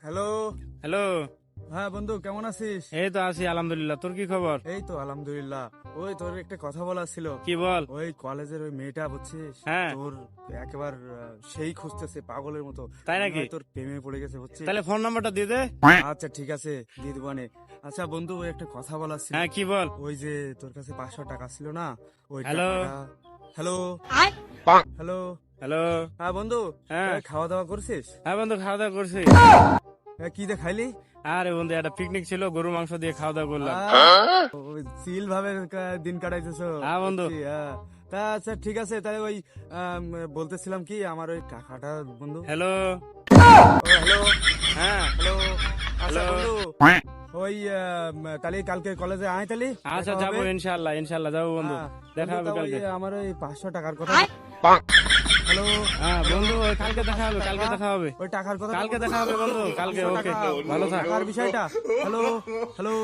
Hello. Hello. হ্যাঁ বন্ধু, কেমন আছিস? এই তো আছি আলহামদুলিল্লাহ, তোর কি খবর? এই তো আলহামদুলিল্লাহ। ওই তোর একটা কথা বলার ছিল। কি বল? ওই কলেজের ওই মেয়েটা বুঝছিস, হ্যাঁ। তোর একেবার সেই খুঁজতেছে পাগলের মতো। তাই মনে নাকি? হয় তোর প্রেমে পড়ে গেছে বুঝছিস। তাহলে ফোন নাম্বারটা দিয়ে দে। আচ্ছা ঠিক আছে, দিয়ে দেবো নে। আচ্ছা বন্ধু, ওই একটা কথা বলার ছিল। হ্যাঁ কি বল? ওই যে তোর কাছে 500 টাকা ছিল না, ওই হ্যালো? টাকাটা। Hello hello. হ্যালো। হ্যাঁ বন্ধু, হ্যাঁ। ওই খাওয়া দাওয়া করছিস? হ্যাঁ বন্ধু, খাওয়া দাওয়া করছি। কি দিয়ে খাইলি? আরে বন্ধু, একটা পিকনিক ছিল, গরু মাংস দিয়ে খাওয়া দাওয়া করলাম। চিল ভাবে দিন কাটাইতেছো? হ্যাঁ বন্ধু। বুঝছি, হ্যাঁ। তা আচ্ছা ঠিক আছে, তাহলে ওই বলতেছিলাম কি, আমার ওই টাকাটা বন্ধু। হ্যালো। হ্যালো হ্যাঁ। হ্যালো। আচ্ছা হ্যালো। বন্ধু, ওই তাহলে কালকে কলেজে আয় তাহলে। আচ্ছা দেখা যাবো, হবে। ইনশাল্লাহ ইনশাল্লাহ যাবো বন্ধু। হ্যাঁ, দেখা বন্ধু, হবে তা ওই কালকে। আমার ওই 500 টাকার কথা। হ্যালো। হ্যাঁ বন্ধু, ওই কালকে দেখা হবে, কালকে দেখা হবে। ওই টাকার কথা। কালকে দেখা হবে বন্ধু, কালকে। 500 ওকে, টাকা, ভালো থাক। টাকার বিষয়টা। Hello hello.